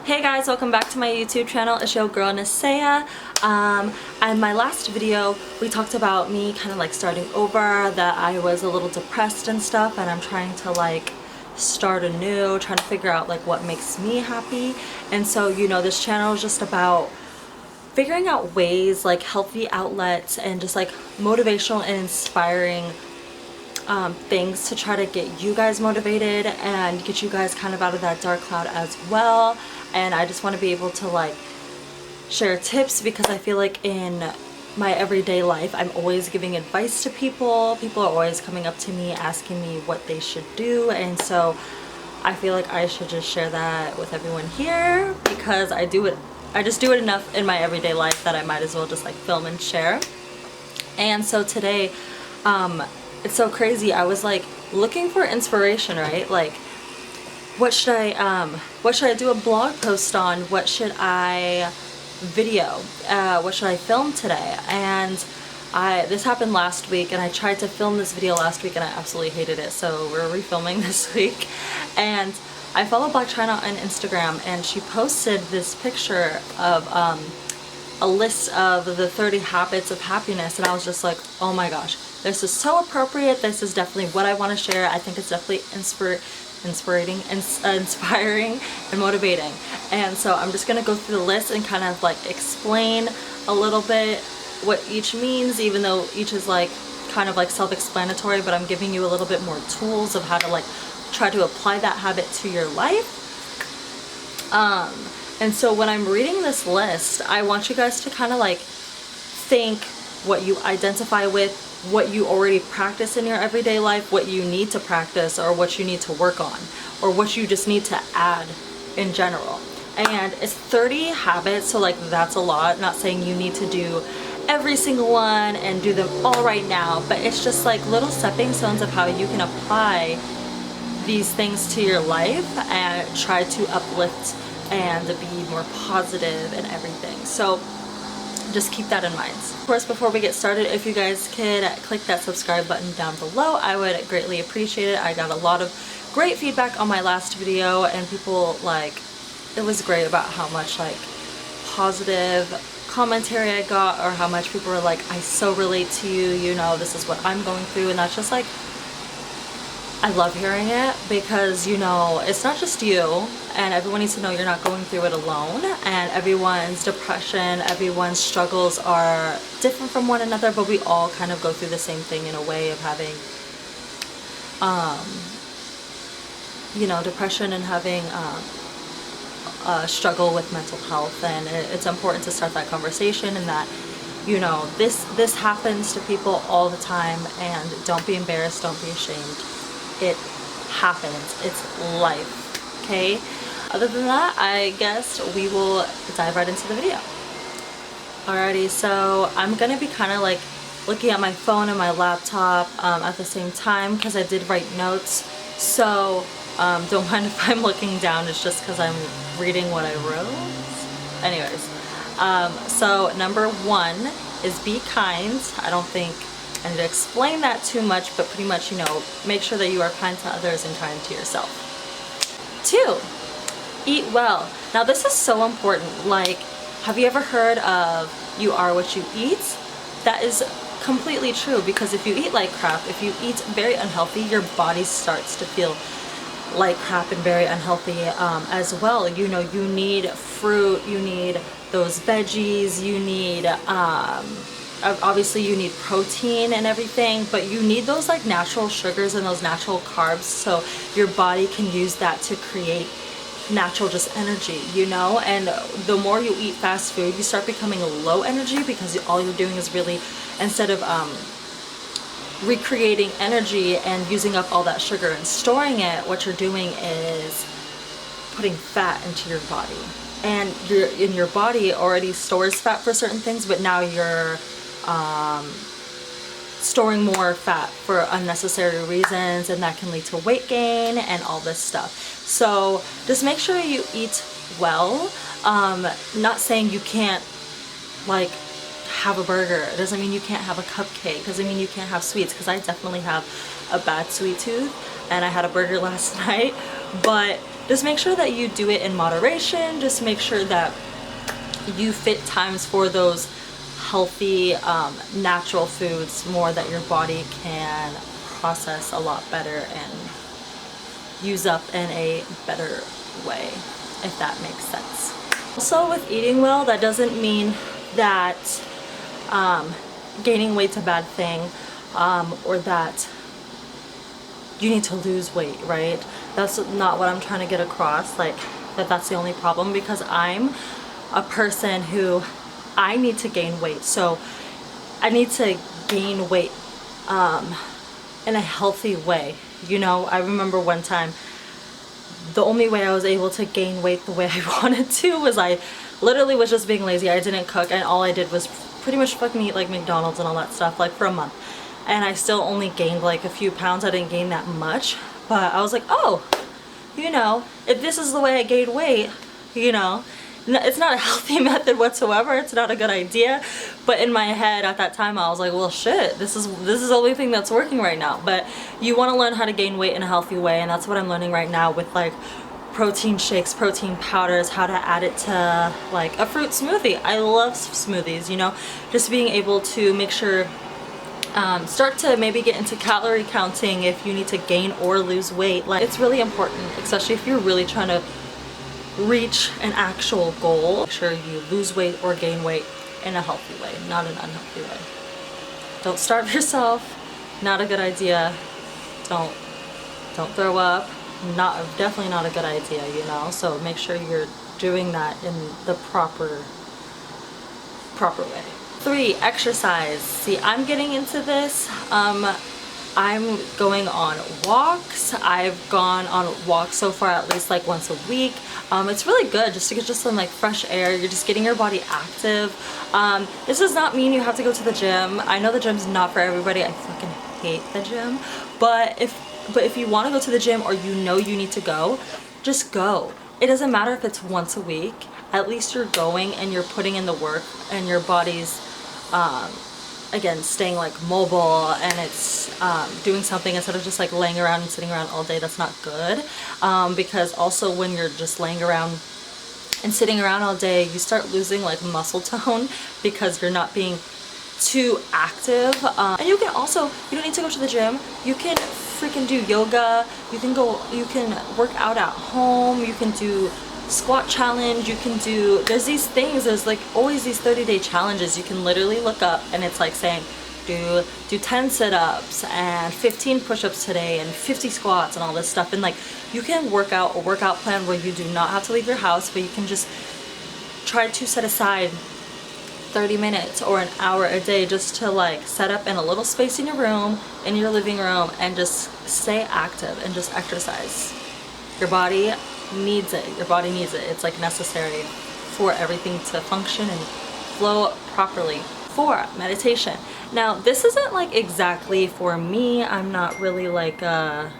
Hey guys, welcome back to my YouTube channel. It's your girl Nisea. And my last video we talked about me kind of like starting over, that I was a little depressed and stuff, and I'm trying to like start anew, trying to figure out like what makes me happy. And so, you know, this channel is just about figuring out ways, like healthy outlets and just like motivational and inspiring things to try to get you guys motivated and get you guys kind of out of that dark cloud as well. And I just want to be able to like share tips, because I feel like in my everyday life I'm always giving advice to people. People are always coming up to me asking me what they should do, and so I feel like I should just share that with everyone here, because I just do it enough in my everyday life that I might as well just like film and share. And so today it's so crazy. I was like looking for inspiration, right? Like what should I do a blog post on? What should I video? What should I film today? And this happened last week, and I tried to film this video last week and I absolutely hated it, so we're refilming this week. And I follow Black China on Instagram, and she posted this picture of a list of the 30 habits of happiness, and I was just like, oh my gosh, this is so appropriate. This is definitely what I want to share. I think it's definitely inspiring and motivating. And so I'm just gonna go through the list and kind of like explain a little bit what each means, even though each is like kind of like self-explanatory, but I'm giving you a little bit more tools of how to like try to apply that habit to your life. And so when I'm reading this list, I want you guys to kind of like think what you identify with, what you already practice in your everyday life, what you need to practice, or what you need to work on, or what you just need to add in general. And it's 30 habits, so like that's a lot. Not saying you need to do every single one and do them all right now, but it's just like little stepping stones of how you can apply these things to your life and try to uplift and be more positive and everything. So just keep that in mind. Of course, before we get started, if you guys could click that subscribe button down below, I would greatly appreciate it. I got a lot of great feedback on my last video, and people like, it was great about how much like positive commentary I got, or how much people were like, I so relate to you, you know, this is what I'm going through. And that's just like, I love hearing it, because you know, it's not just you, and everyone needs to know you're not going through it alone, and everyone's depression, everyone's struggles are different from one another, but we all kind of go through the same thing in a way of having you know, depression and having a struggle with mental health. And it's important to start that conversation, and that, you know, this happens to people all the time, and don't be embarrassed, don't be ashamed. It happens. It's life. Okay? Other than that, I guess we will dive right into the video. Alrighty, so I'm gonna be kind of like looking at my phone and my laptop at the same time, because I did write notes. So don't mind if I'm looking down. It's just because I'm reading what I wrote. Anyways, so number 1 is be kind. I don't think I need to explain that too much, but pretty much, you know, make sure that you are kind to others and kind to yourself. 2, eat well. Now this is so important. Like, have you ever heard of you are what you eat? That is completely true, because if you eat like crap, if you eat very unhealthy, your body starts to feel like crap and very unhealthy as well. You know, you need fruit, you need those veggies, you need obviously you need protein and everything, but you need those like natural sugars and those natural carbs, so your body can use that to create natural just energy, you know. And the more you eat fast food, you start becoming low energy, because all you're doing is really, instead of recreating energy and using up all that sugar and storing it, what you're doing is putting fat into your body. And your body already stores fat for certain things, but now you're storing more fat for unnecessary reasons, and that can lead to weight gain and all this stuff. So just make sure you eat well. Not saying you can't like have a burger. It doesn't mean you can't have a cupcake. It doesn't mean you can't have sweets, because I definitely have a bad sweet tooth, and I had a burger last night. But just make sure that you do it in moderation. Just make sure that you fit times for those healthy, natural foods more that your body can process a lot better and use up in a better way, if that makes sense. Also, with eating well, that doesn't mean that gaining weight's a bad thing, or that you need to lose weight, right? That's not what I'm trying to get across, like that's the only problem, because I'm a person who I need to gain weight. So I need to gain weight in a healthy way. You know, I remember one time the only way I was able to gain weight the way I wanted to was I literally was just being lazy. I didn't cook, and all I did was pretty much fucking eat like McDonald's and all that stuff, like for a month. And I still only gained like a few pounds. I didn't gain that much, but I was like, oh, you know, if this is the way I gain weight, you know, it's not a healthy method whatsoever. It's not a good idea. But in my head at that time, I was like, well, shit, this is the only thing that's working right now. But you want to learn how to gain weight in a healthy way, and that's what I'm learning right now with like protein shakes, protein powders, how to add it to like a fruit smoothie. I love smoothies, you know, just being able to make sure, start to maybe get into calorie counting if you need to gain or lose weight. Like, it's really important, especially if you're really trying to reach an actual goal. Make sure you lose weight or gain weight in a healthy way, not an unhealthy way. Don't starve yourself. Not a good idea. Don't throw up. Definitely not a good idea, you know. So make sure you're doing that in the proper way. 3, exercise. See, I'm getting into this. I'm going on walks. I've gone on walks so far at least like once a week. It's really good just to get just some like fresh air. You're just getting your body active. This does not mean you have to go to the gym. I know the gym's not for everybody. I fucking hate the gym. But if you want to go to the gym, or you know you need to go, just go. It doesn't matter if it's once a week. At least you're going and you're putting in the work, and your body's again staying like mobile, and it's doing something instead of just like laying around and sitting around all day. That's not good, because also when you're just laying around and sitting around all day, you start losing like muscle tone because you're not being too active. And you can also, you don't need to go to the gym. You can freaking do yoga. You can work out at home. You can do squat challenge. You can do, there's these things, there's like always these 30-day challenges you can literally look up, and it's like saying do 10 sit-ups and 15 push-ups today and 50 squats and all this stuff. And like, you can work out a workout plan where you do not have to leave your house, but you can just try to set aside 30 minutes or an hour a day just to like set up in a little space in your room, in your living room, and just stay active and just exercise. Your body needs it. Your body needs it. It's like necessary for everything to function and flow properly. 4, meditation. Now, this isn't like exactly for me. I'm not really like a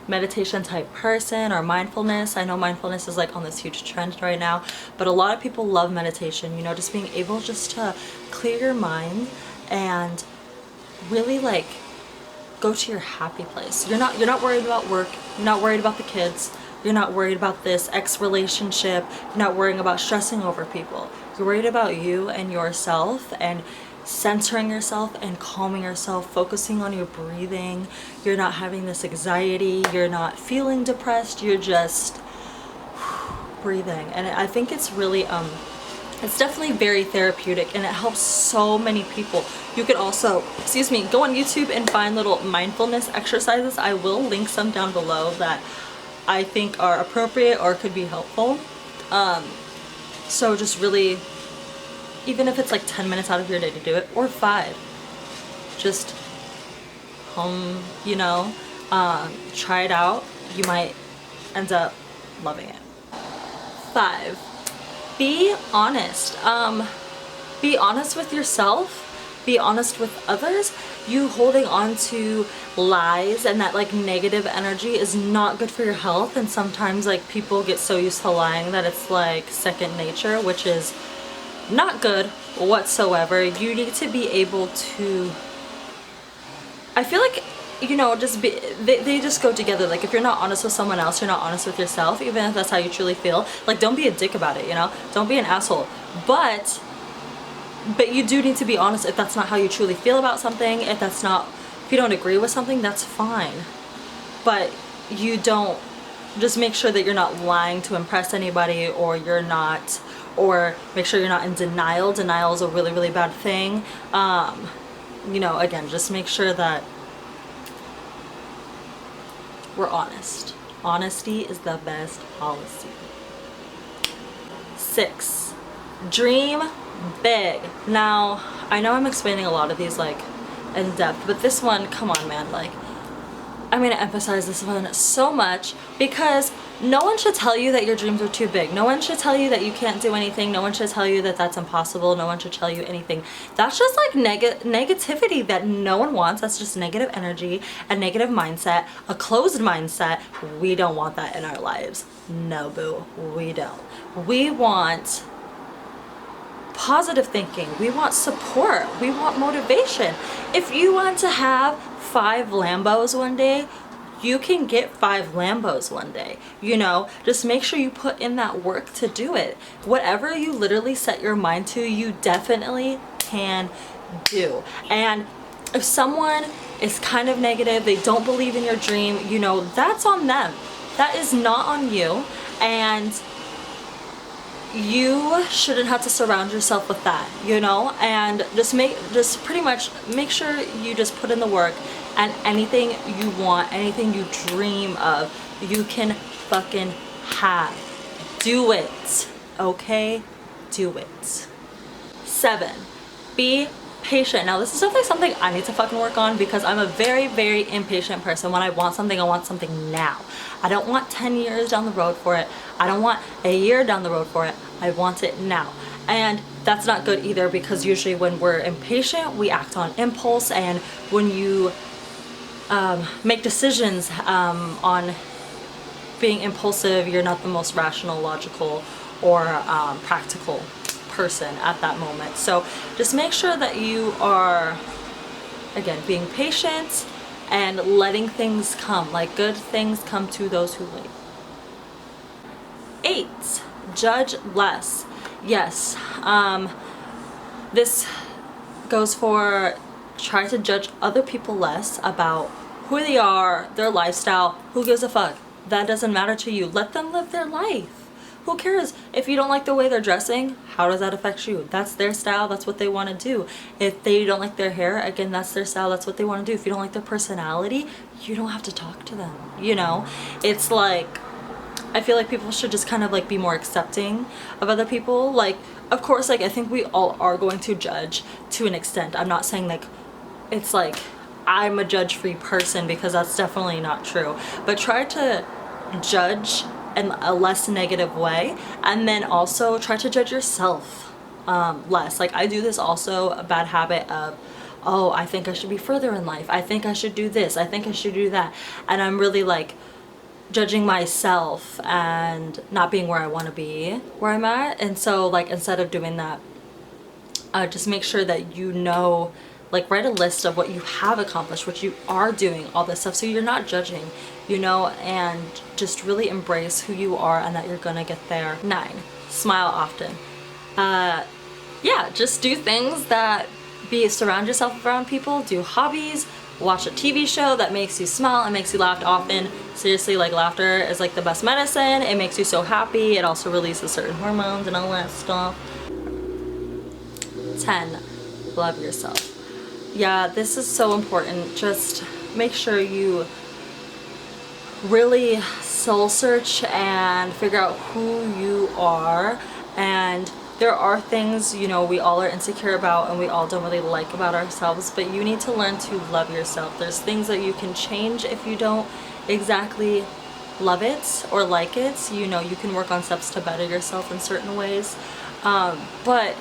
meditation type person, or mindfulness. I know mindfulness is like on this huge trend right now, but a lot of people love meditation, you know, just being able just to clear your mind and really like go to your happy place. You're not worried about work, you're not worried about the kids, you're not worried about this ex relationship, you're not worrying about stressing over people. You're worried about you and yourself, and centering yourself and calming yourself, focusing on your breathing. You're not having this anxiety, you're not feeling depressed, you're just breathing. And I think it's really it's definitely very therapeutic, and it helps so many people. You could also, go on YouTube and find little mindfulness exercises. I will link some down below that I think are appropriate or could be helpful. So just really, even if it's like 10 minutes out of your day to do it, or 5, just you know, try it out. You might end up loving it. 5, be honest. Be honest with yourself. Be honest with others. You holding on to lies and that like negative energy is not good for your health, and sometimes like people get so used to lying that it's like second nature, which is not good whatsoever. You need to be able to, I feel like you know, just be, they just go together. Like if you're not honest with someone else, you're not honest with yourself, even if that's how you truly feel. Like don't be a dick about it, you know, don't be an asshole, but you do need to be honest if that's not how you truly feel about something. If you don't agree with something, that's fine, but you don't, just make sure that you're not lying to impress anybody, or make sure you're not in denial. Denial is a really, really bad thing. You know, again, just make sure that we're honest. Honesty is the best policy. 6, dream big. Now, I know I'm explaining a lot of these like in depth, but this one, come on man, like I'm going to emphasize this one so much, because no one should tell you that your dreams are too big. No one should tell you that you can't do anything. No one should tell you that that's impossible. No one should tell you anything. That's just like negativity that no one wants. That's just negative energy, a negative mindset, a closed mindset. We don't want that in our lives. No, boo, we don't. We want positive thinking. We want support. We want motivation. If you want to have 5 Lambos one day, you can get 5 Lambos one day. You know, just make sure you put in that work to do it. Whatever you literally set your mind to, you definitely can do. And if someone is kind of negative, they don't believe in your dream, you know, that's on them. That is not on you. And you shouldn't have to surround yourself with that, you know, and just pretty much make sure you just put in the work, and anything you want, anything you dream of, you can fucking have. Do it, okay? Do it. 7, be patient. Now this is definitely something I need to fucking work on, because I'm a very, very impatient person. When I want something, I want something now. I don't want 10 years down the road for it. I don't want a year down the road for it. I want it now. And that's not good either, because usually when we're impatient, we act on impulse. And when you make decisions on being impulsive, you're not the most rational, logical, or practical person at that moment. So just make sure that you are, again, being patient and letting things come. Like good things come to those who wait. 8, judge less. Yes, this goes for try to judge other people less about who they are, their lifestyle. Who gives a fuck? That doesn't matter to you. Let them live their life. Who cares? If you don't like the way they're dressing, how does that affect you? That's their style, that's what they want to do. If they don't like their hair, again, that's their style, that's what they want to do. If you don't like their personality, you don't have to talk to them, you know? It's like, I feel like people should just kind of like be more accepting of other people. Like, of course, like I think we all are going to judge to an extent. I'm not saying like, it's like I'm a judge-free person, because that's definitely not true. But try to judge in a less negative way, and then also try to judge yourself less. Like I do this also, a bad habit of, oh, I think I should be further in life, I think I should do this, I think I should do that, and I'm really like judging myself and not being where I want to be, where I'm at. And so like instead of doing that, just make sure that you know, like write a list of what you have accomplished, what you are doing, all this stuff, so you're not judging, you know, and just really embrace who you are and that you're gonna get there. 9, smile often. Yeah, just do things that surround yourself around people, do hobbies, watch a TV show that makes you smile and makes you laugh often. Seriously, like laughter is like the best medicine. It makes you so happy. It also releases certain hormones and all that stuff. 10, love yourself. Yeah, this is so important. Just make sure you really soul search and figure out who you are. And there are things, you know, we all are insecure about and we all don't really like about ourselves, but you need to learn to love yourself. There's things that you can change if you don't exactly love it or like it. You know, you can work on steps to better yourself in certain ways, but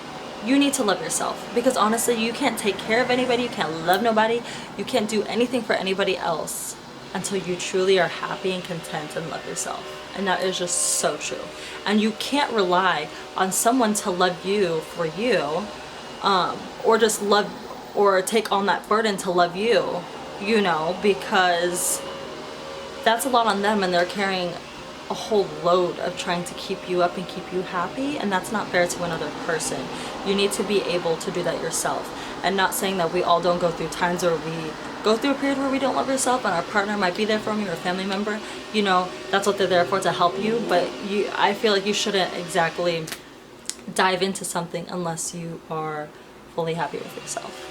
you need to love yourself, because honestly, you can't take care of anybody, you can't love nobody, you can't do anything for anybody else until you truly are happy and content and love yourself. And that is just so true. And you can't rely on someone to love you for you, or just love, or take on that burden to love you you know, because that's a lot on them, and they're carrying a whole load of trying to keep you up and keep you happy, and that's not fair to another person. You need to be able to do that yourself. And not saying that we all don't go through times where we go through a period where we don't love ourselves and our partner might be there for me, or a family member, you know, that's what they're there for, to help you. But I feel like you shouldn't exactly dive into something unless you are fully happy with yourself.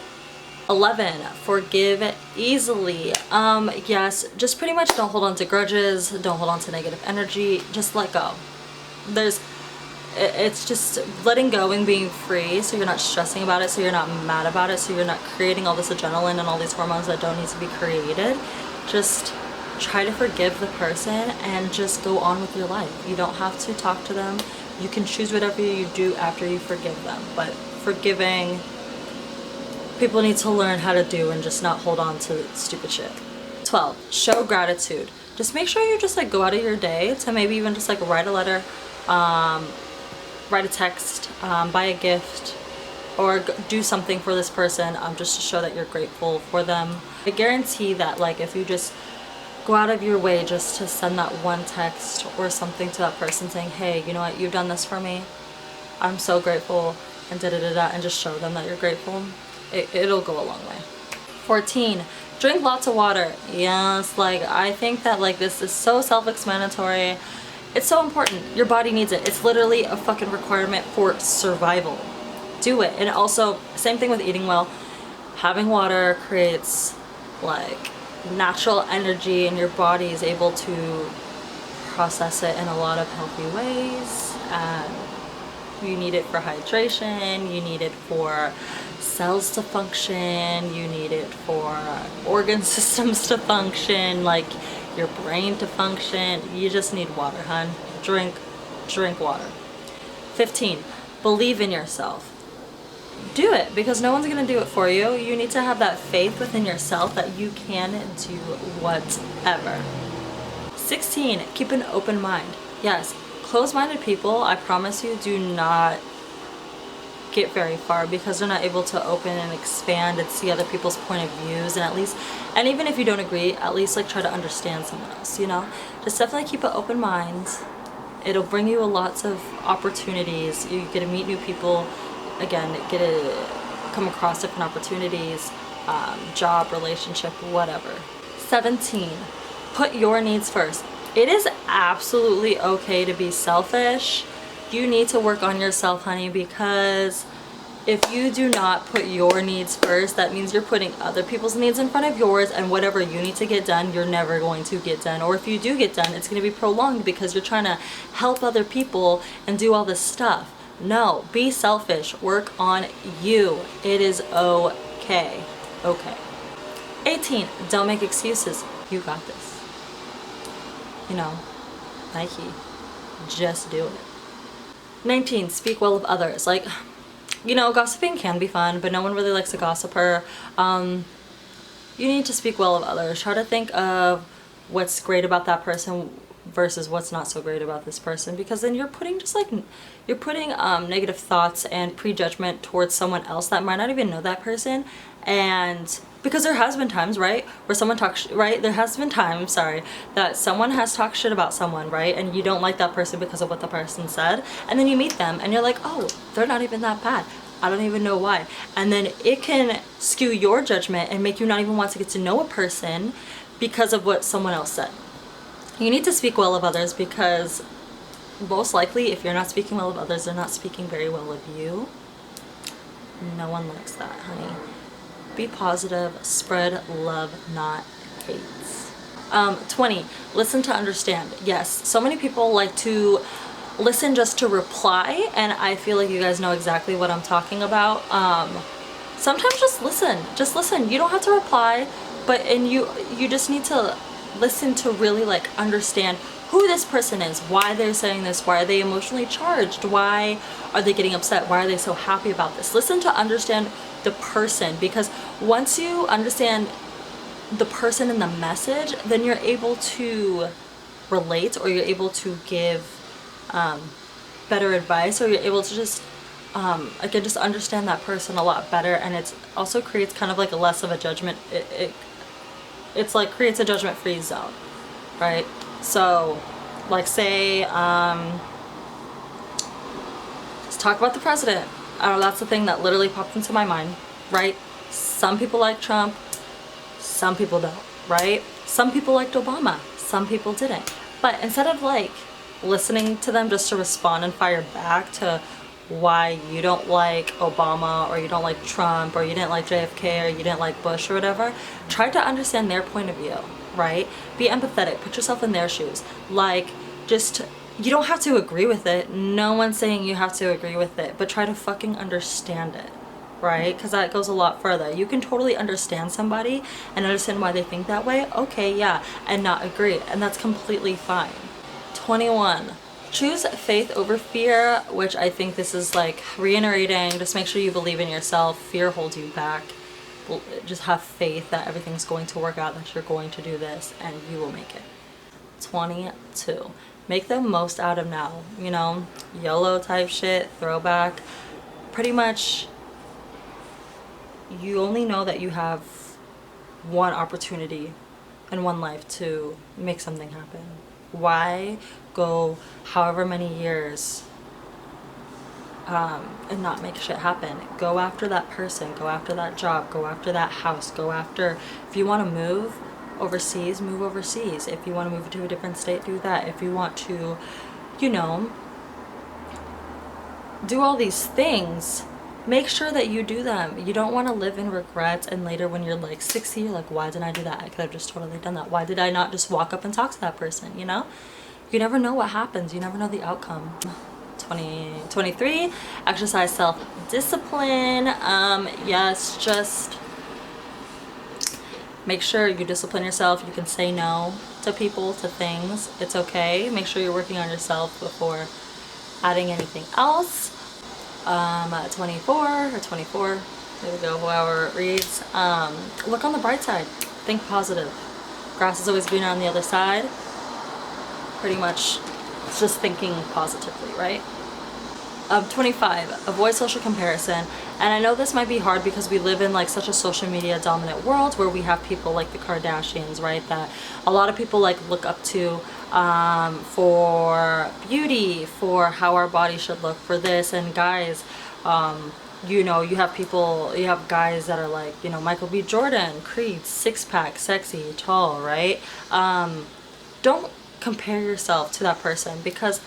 11, forgive easily. Yes, just pretty much don't hold on to grudges, don't hold on to negative energy, just let go. It's just letting go and being free, so you're not stressing about it, so you're not mad about it, so you're not creating all this adrenaline and all these hormones that don't need to be created. Just try to forgive the person and just go on with your life. You don't have to talk to them. You can choose whatever you do after you forgive them, but forgiving, people need to learn how to do and just not hold on to stupid shit. 12, show gratitude. Just make sure you just like go out of your day to maybe even just like write a letter, write a text, buy a gift, or do something for this person, just to show that you're grateful for them. I guarantee that like if you just go out of your way just to send that one text or something to that person saying, hey, you know what, you've done this for me, I'm so grateful, and and just show them that you're grateful, it'll go a long way. 14, drink lots of water. Yes, like I think that like this is so self-explanatory. It's so important. Your body needs it. It's literally a fucking requirement for survival. Do it. And also, same thing with eating well. Having water creates like natural energy, and your body is able to process it in a lot of healthy ways. And you need it for hydration, you need it for cells to function, you need it for organ systems to function, like your brain to function. You just need water, hun. Drink water. 15, believe in yourself. Do it, because no one's gonna do it for you. You need to have that faith within yourself that you can do whatever. 16, keep an open mind. Yes, closed-minded people, I promise you, do not get very far, because they're not able to open and expand and see other people's point of views, and even if you don't agree, at least like try to understand someone else, you know? Just definitely keep an open mind. It'll bring you lots of opportunities. You get to meet new people, again, get to come across different opportunities, job, relationship, whatever. 17, put your needs first. It is absolutely okay to be selfish. You need to work on yourself, honey, because if you do not put your needs first, that means you're putting other people's needs in front of yours, and whatever you need to get done, you're never going to get done. Or if you do get done, it's going to be prolonged because you're trying to help other people and do all this stuff. No, be selfish. Work on you. It is okay. Okay. 18, don't make excuses. You got this. You know, Nike. Just do it. 19, speak well of others. Like, you know, gossiping can be fun, but no one really likes a gossiper. You need to speak well of others. Try to think of what's great about that person versus what's not so great about this person, because then you're putting negative thoughts and prejudgment towards someone else that might not even know that person. And because there has been times, right, where someone talks, right, there has been times, sorry, that someone has talked shit about someone, right, and you don't like that person because of what the person said, and then you meet them and you're like, oh, they're not even that bad, I don't even know why. And then it can skew your judgment and make you not even want to get to know a person because of what someone else said. You need to speak well of others, because most likely if you're not speaking well of others, they're not speaking very well of you. No one likes that, honey. Be positive, spread love, not hate. 20, listen to understand. Yes, so many people like to listen just to reply, and I feel like you guys know exactly what I'm talking about. Sometimes just listen. You don't have to reply, but you just need to listen to really like understand who this person is, why they're saying this, why are they emotionally charged, why are they getting upset, why are they so happy about this. Listen to understand the person, because once you understand the person and the message, then you're able to relate, or you're able to give better advice, or you're able to just again, just understand that person a lot better. And it also creates kind of like a less of a judgment. it's like creates a judgment-free zone, right? So like say let's talk about the president. That's the thing that literally popped into my mind, right? Some people like Trump, some people don't, right? Some people liked Obama, some people didn't. But instead of like listening to them just to respond and fire back to why you don't like Obama or you don't like Trump or you didn't like JFK or you didn't like Bush or whatever, try to understand their point of view, right? Be empathetic, put yourself in their shoes. Like, just, you don't have to agree with it. No one's saying you have to agree with it, but try to fucking understand it, right? Because that goes a lot further. You can totally understand somebody and understand why they think that way, okay, yeah, and not agree, and that's completely fine. 21. Choose faith over fear, which I think this is like reiterating, just make sure you believe in yourself. Fear holds you back. Just have faith that everything's going to work out, that you're going to do this, and you will make it. 22. Make the most out of now, you know, YOLO type shit, throwback. Pretty much, you only know that you have one opportunity in one life to make something happen. Why go however many years and not make shit happen? Go after that person, go after that job, go after that house, go after, if you want to move overseas, move overseas. If you want to move to a different state, do that. If you want to, you know, do all these things, make sure that you do them. You don't want to live in regrets, and later when you're like 60, you're like, why didn't I do that? I could have just totally done that. Why did I not just walk up and talk to that person, you know? You never know what happens. You never know the outcome. 23, exercise self-discipline. Yes, just make sure you discipline yourself. You can say no to people, to things. It's okay. Make sure you're working on yourself before adding anything else. 24, there we go, whoever it reads. Look on the bright side. Think positive. Grass is always greener on the other side. Pretty much, it's just thinking positively, right? 25, avoid social comparison. And I know this might be hard because we live in like such a social media dominant world where we have people like the Kardashians, right, that a lot of people like look up to for beauty, for how our body should look, for this. And guys, you know, you have people, you have guys that are like, you know, Michael B. Jordan, Creed, six-pack, sexy, tall, right? Don't compare yourself to that person, because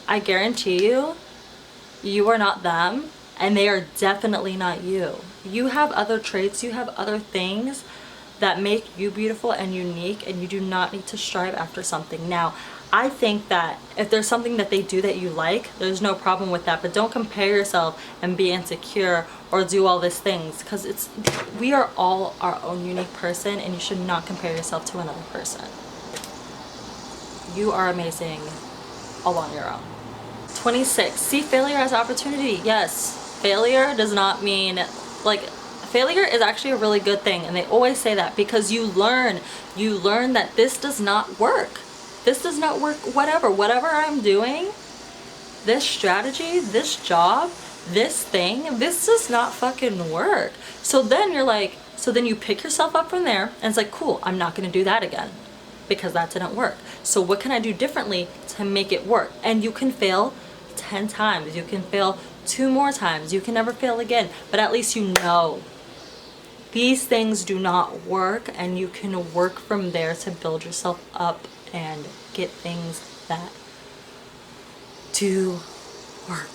I guarantee you, you are not them, and they are definitely not you. You have other traits, you have other things that make you beautiful and unique, and you do not need to strive after something. Now, I think that if there's something that they do that you like, there's no problem with that, but don't compare yourself and be insecure or do all these things, because we are all our own unique person, and you should not compare yourself to another person. You are amazing all on your own. 26, see failure as opportunity. Yes, failure does not mean, like, failure is actually a really good thing, and they always say that because you learn that this does not work. This does not work, whatever I'm doing, this strategy, this job, this thing, this does not fucking work. So then you're like, so then you pick yourself up from there, and it's like, cool, I'm not gonna do that again because that didn't work. So what can I do differently to make it work? And you can fail 10 times, you can fail 2 more times, you can never fail again, but at least you know these things do not work, and you can work from there to build yourself up and get things that do work.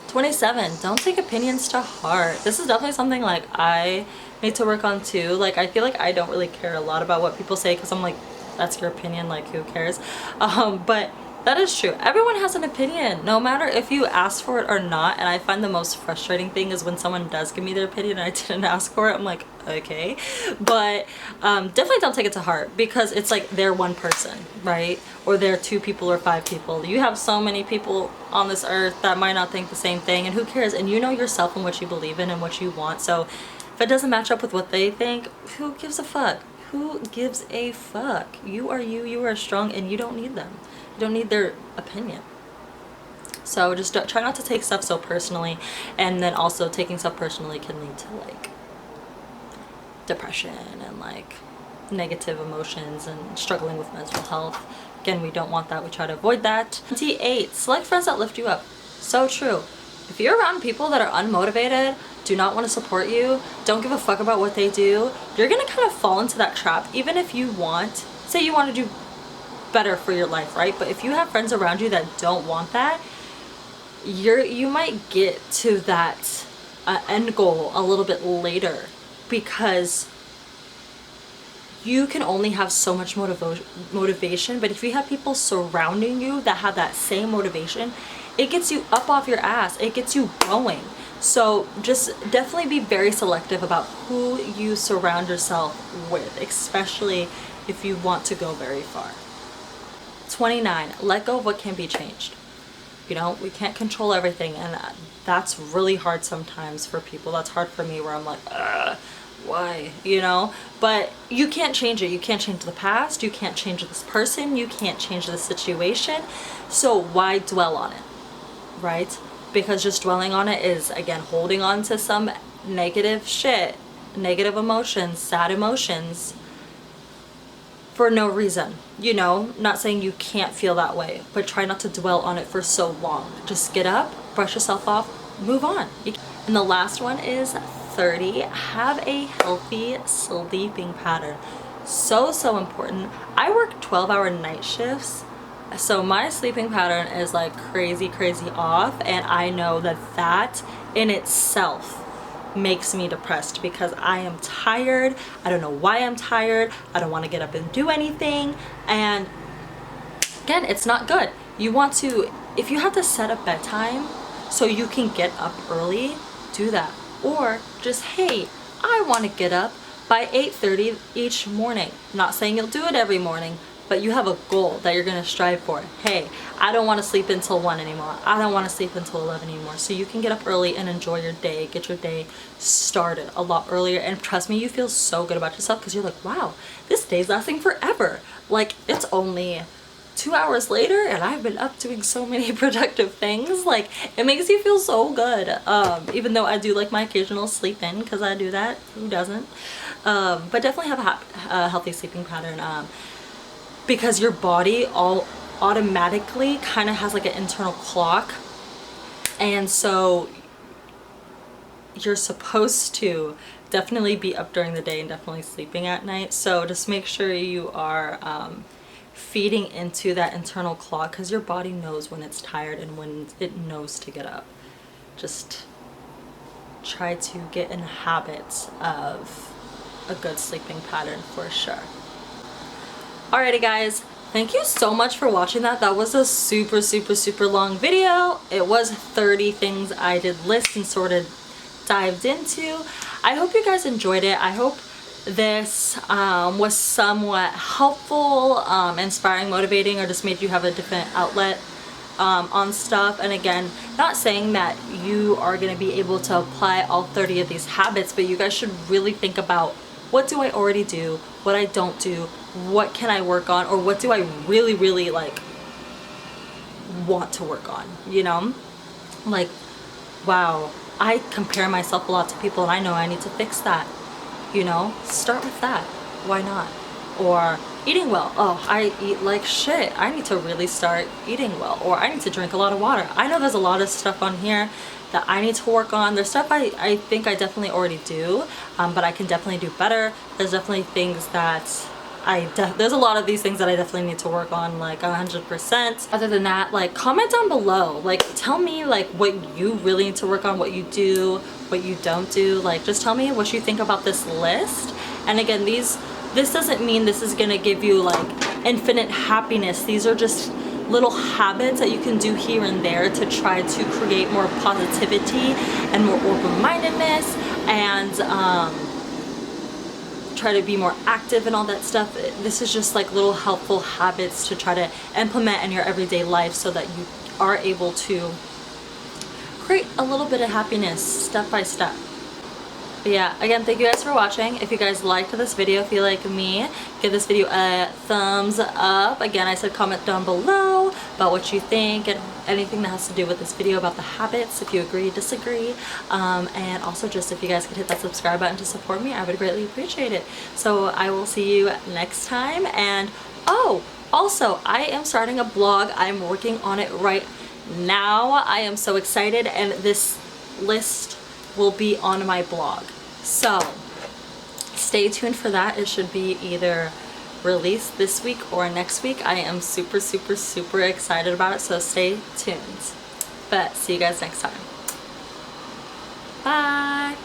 27, don't take opinions to heart. This is definitely something like I need to work on too. Like, I feel like I don't really care a lot about what people say, because I'm like, that's your opinion, like, who cares? But that is true. Everyone has an opinion, no matter if you ask for it or not. And I find the most frustrating thing is when someone does give me their opinion and I didn't ask for it. I'm like, okay. But definitely don't take it to heart, because it's like they're one person, right? Or they're 2 people or 5 people. You have so many people on this earth that might not think the same thing, and who cares? And you know yourself and what you believe in and what you want. So if it doesn't match up with what they think, who gives a fuck? Who gives a fuck? You are you, you are strong, and you don't need them. You don't need their opinion. So just try not to take stuff so personally, and then also taking stuff personally can lead to like depression and like negative emotions and struggling with mental health. Again, we don't want that. We try to avoid that. 28, select friends that lift you up. So true. If you're around people that are unmotivated, do not want to support you, don't give a fuck about what they do, you're gonna kind of fall into that trap. Even if you want, say you want to do better for your life, right? But if you have friends around you that don't want that, you might get to that end goal a little bit later, because you can only have so much motivation. But if you have people surrounding you that have that same motivation, it gets you up off your ass, it gets you going. So just definitely be very selective about who you surround yourself with, especially if you want to go very far. 29, let go of what can be changed. You know, we can't control everything, and that's really hard sometimes for people. That's hard for me, where I'm like, why? You know? But you can't change it. You can't change the past. You can't change this person. You can't change the situation. So why dwell on it, right? Because just dwelling on it is, again, holding on to some negative shit, negative emotions, sad emotions, for no reason. You know, not saying you can't feel that way, but try not to dwell on it for so long. Just get up, brush yourself off, move on. And the last one is 30, have a healthy sleeping pattern. So important. I work 12-hour night shifts, so my sleeping pattern is like crazy off, and I know that in itself makes me depressed, because I am tired. I don't know why I'm tired. I don't want to get up and do anything, and again, it's not good. You want to, if you have to set a bedtime so you can get up early, do that. Or just, hey, I want to get up by 8:30 each morning. Not saying you'll do it every morning, but you have a goal that you're going to strive for. Hey, I don't want to sleep until 1 anymore. I don't want to sleep until 11 anymore. So you can get up early and enjoy your day, get your day started a lot earlier. And trust me, you feel so good about yourself, because you're like, wow, this day's lasting forever. Like, it's only 2 hours later and I've been up doing so many productive things. Like, it makes you feel so good. Even though I do like my occasional sleep in, because I do that. Who doesn't? But definitely have a healthy sleeping pattern. Because your body all automatically kind of has like an internal clock, and so you're supposed to definitely be up during the day and definitely sleeping at night. So just make sure you are feeding into that internal clock, because your body knows when it's tired and when it knows to get up. Just try to get in the habit of a good sleeping pattern for sure. Alrighty guys, thank you so much for watching that. That was a super long video. It was 30 things I did list and sort of dived into. I hope you guys enjoyed it. I hope this was somewhat helpful, inspiring, motivating, or just made you have a different outlet on stuff. And again, not saying that you are going to be able to apply all 30 of these habits, but you guys should really think about, what do I already do, what I don't do, what can I work on, or what do I really like want to work on, you know? Like, wow, I compare myself a lot to people and I know I need to fix that, you know? Start with that. Why not? Or eating well. Oh, I eat like shit. I need to really start eating well. Or I need to drink a lot of water. I know there's a lot of stuff on here that I need to work on. There's stuff I think I definitely already do, but I can definitely do better. There's definitely things that there's a lot of these things that I definitely need to work on, like 100%. Other than that, like, comment down below. Like, tell me like what you really need to work on, what you do, what you don't do. Like, just tell me what you think about this list. And again, this doesn't mean this is gonna give you like infinite happiness. These are just little habits that you can do here and there to try to create more positivity and more open-mindedness, and try to be more active and all that stuff. This is just like little helpful habits to try to implement in your everyday life, so that you are able to create a little bit of happiness step by step. But yeah, again, thank you guys for watching. If you guys liked this video, if you like me, give this video a thumbs up. Again, I said comment down below about what you think and anything that has to do with this video about the habits, if you agree, disagree. And also just if you guys could hit that subscribe button to support me, I would greatly appreciate it. So I will see you next time. And oh, also, I am starting a blog. I'm working on it right now. I am so excited, and this list will be on my blog. So stay tuned for that. It should be either released this week or next week. I am super, super, super excited about it, so stay tuned. But see you guys next time. Bye!